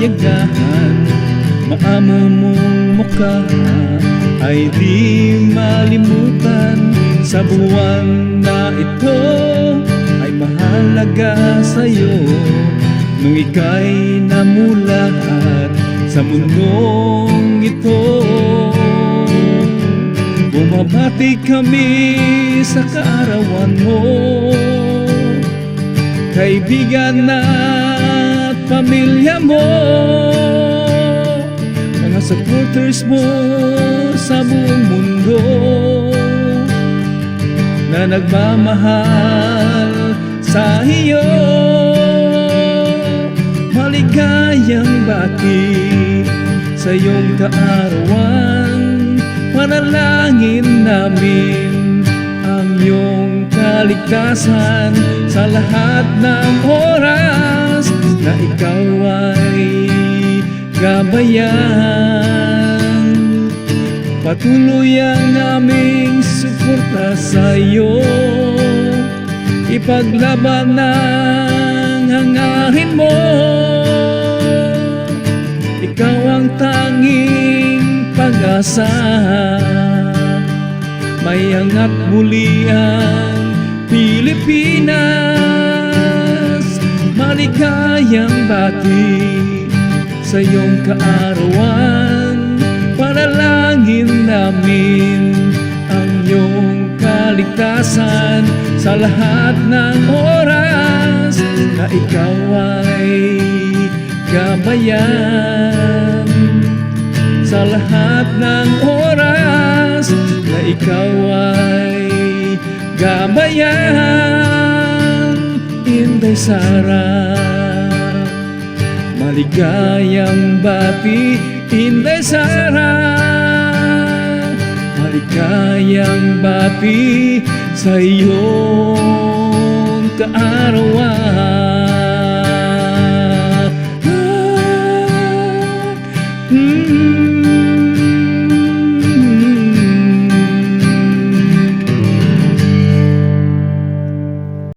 kaligayagahan, maamo mong mukha ay di malimutan. Sa buwan na ito ay mahalaga sa'yo, nung ika'y namulat sa mundong ito. Bumabati kami sa kaarawan mo, kaibigan at pamilya mo, mga supporters mo sa buong mundo na nagmamahal sa iyo. Maligayang bati sa iyong kaarawan, panalangin namin ang iyong kaligtasan sa lahat ng oras na ikaw ay gabayan. Patuloy ang aming suporta sa iyo, ipaglaban ang hangarin mo. Ikaw ang tanging pag-asa, may angat muli ang Pilipinas. Maligayang bati sa iyong kaarawan, panalangin namin ang iyong kaligtasan sa lahat ng oras na ikaw ay gabayan. Sa lahat ng oras na ikaw ay gabayan. Inday Sara, maligayang bati. Inday Sara, maligayang bati sa iyong kaarawan.